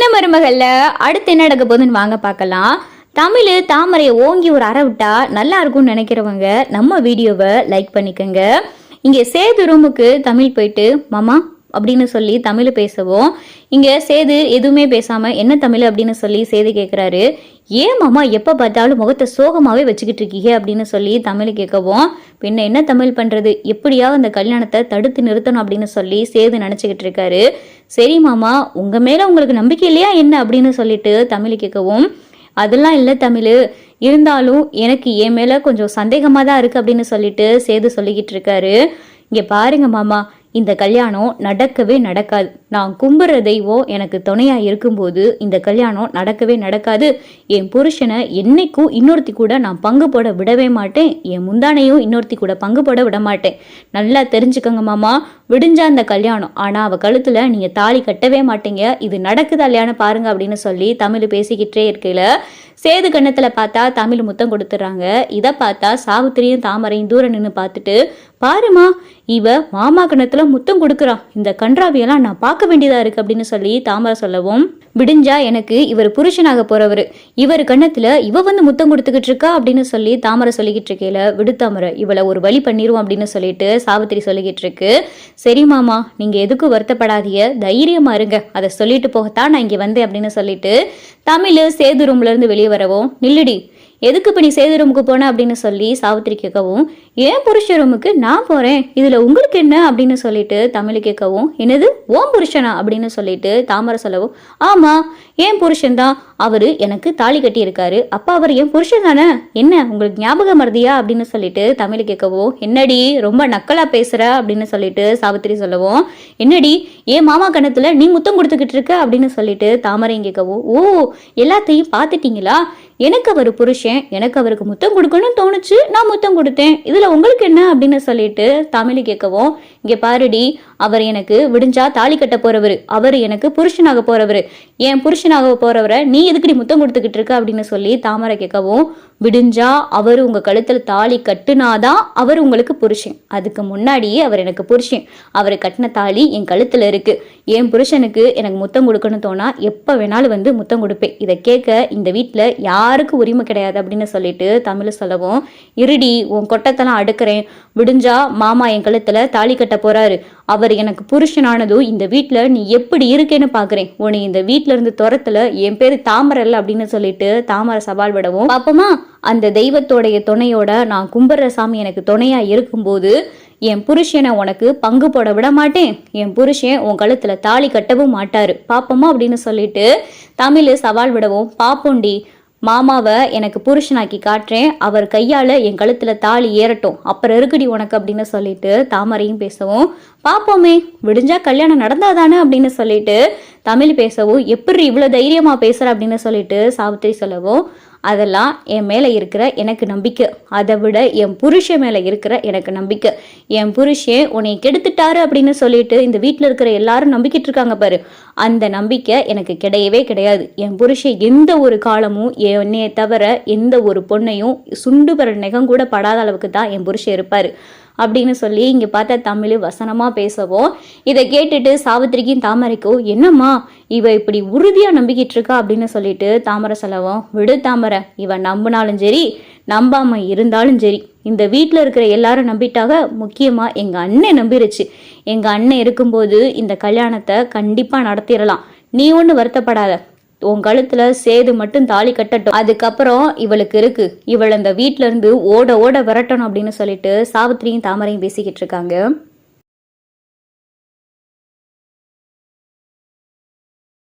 சின்ன மருமகள்ல அடுத்து என்ன நடக்க போகுதுன்னு வாங்க பார்க்கலாம். தமிழ் தாமரையை ஓங்கி ஒரு அறை விட்டா நல்லா இருக்கும்னு நினைக்கிறவங்க நம்ம வீடியோவை லைக் பண்ணிக்கோங்க. இங்கே சேது ரூமுக்கு தமிழ் போயிட்டு மாமா அப்படின்னு சொல்லி தமிழ் பேசவும் இங்கே சேது எதுவுமே பேசாமல் என்ன தமிழ் அப்படின்னு சொல்லி சேது கேட்குறாரு. ஏன் மாமா எப்போ பார்த்தாலும் முகத்தை சோகமாகவே வச்சுக்கிட்டு இருக்கீங்க அப்படின்னு சொல்லி தமிழ் கேட்கவும் பின்ன என்ன தமிழ் பண்ணுறது, எப்படியாவது அந்த கல்யாணத்தை தடுத்து நிறுத்தணும் அப்படின்னு சொல்லி சேது நினச்சிக்கிட்டு இருக்காரு. சரி மாமா உங்கள் மேலே உங்களுக்கு நம்பிக்கை இல்லையா என்ன அப்படின்னு சொல்லிட்டு தமிழ் கேட்கவும் அதெல்லாம் இல்லை தமிழ், இருந்தாலும் எனக்கு என் மேலே கொஞ்சம் சந்தேகமாக தான் இருக்குது அப்படின்னு சொல்லிட்டு சேது சொல்லிக்கிட்டு இருக்காரு. இங்கே பாருங்க மாமா, இந்த கல்யாணம் நடக்கவே நடக்காது. நான் கும்புற தெய்வம் எனக்கு துணையாக இருக்கும்போது இந்த கல்யாணம் நடக்கவே நடக்காது. என் புருஷனை என்னைக்கும் இன்னொருத்தி கூட நான் பங்கு போட விடவே மாட்டேன். என் முந்தானையும் இன்னொருத்தி கூட பங்கு போட விட மாட்டேன். நல்லா தெரிஞ்சுக்கோங்க மாமா, விடிஞ்சா இந்த கல்யாணம், ஆனால் அவள் கழுத்தில் நீங்கள் தாலி கட்டவே மாட்டீங்க. இது நடக்குதா இல்லையான்னு பாருங்க அப்படின்னு சொல்லி தமிழ் பேசிக்கிட்டே இருக்கையில் சேது கண்ணத்தில் பார்த்தா தமிழ் முத்தம் கொடுத்துட்றாங்க. இதை பார்த்தா சாவித்திரியும் தாமரையும் தூரம் நின்று பார்த்துட்டு பாருமா இவ மாமா கண்ணத்துல முத்தம் கொடுக்குறான், இந்த கன்றாவியெல்லாம் நான் பார்க்க வேண்டியதா இருக்கு அப்படின்னு சொல்லி தாமரை சொல்லவும் விடிஞ்சா எனக்கு இவர் புருஷனாக போறவர், இவர் கண்ணத்துல இவ வந்து முத்தம் கொடுத்துக்கிட்டு இருக்கா அப்படின்னு சொல்லி தாமரை சொல்லிக்கிட்டு இருக்கையில விடு தாமரை இவளை ஒரு வழி பண்ணிடுவோம் அப்படின்னு சொல்லிட்டு சாவித்திரி சொல்லிக்கிட்டு இருக்கு. சரி மாமா நீங்க எதுக்கும் வருத்தப்படாதீங்க, தைரியமா இருங்க, அதை சொல்லிட்டு போகத்தான் நான் இங்க வந்தேன் அப்படின்னு சொல்லிட்டு தமிழ் சேது ரூம்ல இருந்து வெளியே வரவும் நில்லுடி எதுக்கு இப்போ நீ சேது ரூமுக்கு போன அப்படின்னு சொல்லி சாவித்திரி கேட்கவும் ஏன் புருஷ ரூமுக்கு நான் போகிறேன், இதில் உங்களுக்கு என்ன அப்படின்னு சொல்லிட்டு தமிழ் கேட்கவும் என்னது ஓம் புருஷனா அப்படின்னு சொல்லிட்டு தாமரை சொல்லவும் ஆமாம் ஏன் புருஷன் தான், அவர் எனக்கு தாலி கட்டியிருக்காரு, அப்பா அவர் என் புருஷன் தானே, என்ன உங்களுக்கு ஞாபகம் மறதியா அப்படின்னு சொல்லிட்டு தமிழ் கேட்கவும் என்னடி ரொம்ப நக்கலா பேசுற அப்படின்னு சொல்லிட்டு சாவித்திரி சொல்லவும் என்னடி ஏன் மாமா கணத்துல நீ முத்தம் கொடுத்துக்கிட்டு இருக்க அப்படின்னு சொல்லிட்டு தாமரையும் கேட்கவும் ஓ எல்லாத்தையும் பார்த்துட்டீங்களா, எனக்கு அவர் புருஷன், எனக்கு அவருக்கு முத்தம் கொடுக்கணும்னு தோணுச்சு, நான் முத்தம் கொடுத்தேன், இதுல உங்களுக்கு என்ன அப்படின்னு சொல்லிட்டு தமிழ் கேட்கவும் இங்க பாருடி அவர் எனக்கு விடிஞ்சா தாலி கட்ட போறவர், அவர் எனக்கு புருஷனாக போறவர், என் புருஷனாக போறவரை நீ எதுக்கடி முத்தம் கொடுத்துக்கிட்டு இருக்க அப்படின்னு சொல்லி தாமரை கேட்கவும் விடிஞ்சா அவர் உங்க கழுத்துல தாலி கட்டுனாதான் அவர் உங்களுக்கு புருஷன், அதுக்கு முன்னாடியே அவர் எனக்கு புருஷன், அவர் கட்டின தாலி என் கழுத்துல இருக்கு, என் புருஷனுக்கு எனக்கு முத்தம் கொடுக்கணும்னு தோணா எப்ப வேணாலும் வந்து முத்தம் கொடுப்பேன், இதை கேட்க இந்த வீட்டுல யாருக்கு உரிமை கிடையாது அப்படின்னு சொல்லிட்டு தமிழ் சொல்லவும் இருடி உன் கொட்டத்தெல்லாம் அடுக்கிறேன், விடிஞ்சா மாமா என் கழுத்துல தாலி கட்ட போறாரு, அவர் எனக்கு புருஷனானதும் இந்த வீட்டுல நீ எப்படி இருக்கேன்னு பாக்குறேன், உன்னை இந்த வீட்டுல இருந்து துரத்துல என் பேரு தாமரை இல்லை அப்படின்னு சொல்லிட்டு தாமரை சவால் விடவும் பாப்போமா அந்த தெய்வத்தோடைய துணையோட நான் கும்பிட்ற சாமி எனக்கு துணையா இருக்கும்போது என் புருஷனை உனக்கு பங்கு போட விட மாட்டேன், என் புருஷன் உன் கழுத்துல தாலி கட்டவும் மாட்டாரு பாப்போமா அப்படின்னு சொல்லிட்டு தமிழ் சவால் விடவும் பாப்போண்டி மாமாவை எனக்கு புருஷனாக்கி காட்டுறேன், அவர் கையால் என் கழுத்தில் தாலி ஏறட்டும் அப்புறம் இருக்குடி உனக்கு அப்படின்னு சொல்லிட்டு தாமரையும் பேசவும் பார்ப்போமே விடிஞ்சா கல்யாணம் நடந்தாதானே அப்படின்னு சொல்லிட்டு தமிழ் பேசவும் எப்படி இவ்வளோ தைரியமாக பேசுகிற அப்படின்னு சொல்லிட்டு சாவித்திரி சொல்லவும் அதெல்லாம் என் மேலே இருக்கிற எனக்கு நம்பிக்கை, அதை விட என் புருஷன் மேலே இருக்கிற எனக்கு நம்பிக்கை, என் புருஷன் உன்னை கெடுத்துட்டாரு அப்படின்னு சொல்லிட்டு இந்த வீட்டில் இருக்கிற எல்லாரும் நம்பிக்கிட்டு இருக்காங்க பாரு, அந்த நம்பிக்கை எனக்கு கிடையவே கிடையாது, என் புருஷன் எந்த ஒரு காலமும் என்னையை தவிர எந்த ஒரு பொண்ணையும் சுண்டு பெற நெகம் கூட படாத அளவுக்கு தான் என் புருஷன் இருப்பார் அப்படின்னு சொல்லி இங்கே பார்த்தா தமிழ் வசனமாக பேசவும் இதை கேட்டுட்டு சாவித்திரிக்கும் தாமரைக்கும் என்னம்மா இவ இப்படி உறுதியாக நம்பிக்கிட்டு இருக்கா அப்படின்னு சொல்லிட்டு தாமரை சொல்லவும் விடு தாமரை, இவன் நம்பினாலும் சரி நம்பாமல் இருந்தாலும் சரி இந்த வீட்டில் இருக்கிற எல்லாரும் நம்பிட்டாக, முக்கியமாக எங்கள் அண்ணன் நம்பிருச்சு, எங்கள் அண்ணன் இருக்கும்போது இந்த கல்யாணத்தை கண்டிப்பாக நடத்திடலாம், நீ ஒன்றும் வருத்தப்படாத, உன் கழுத்துல சேது மட்டும் தாலி கட்டட்டும், அதுக்கப்புறம் இவளுக்கு இருக்கு, இவள் அந்த வீட்டுல இருந்து ஓட ஓட விரட்டணும் அப்படின்னு சொல்லிட்டு சாவித்திரியும் தாமரையும் பேசிக்கிட்டு இருக்காங்க.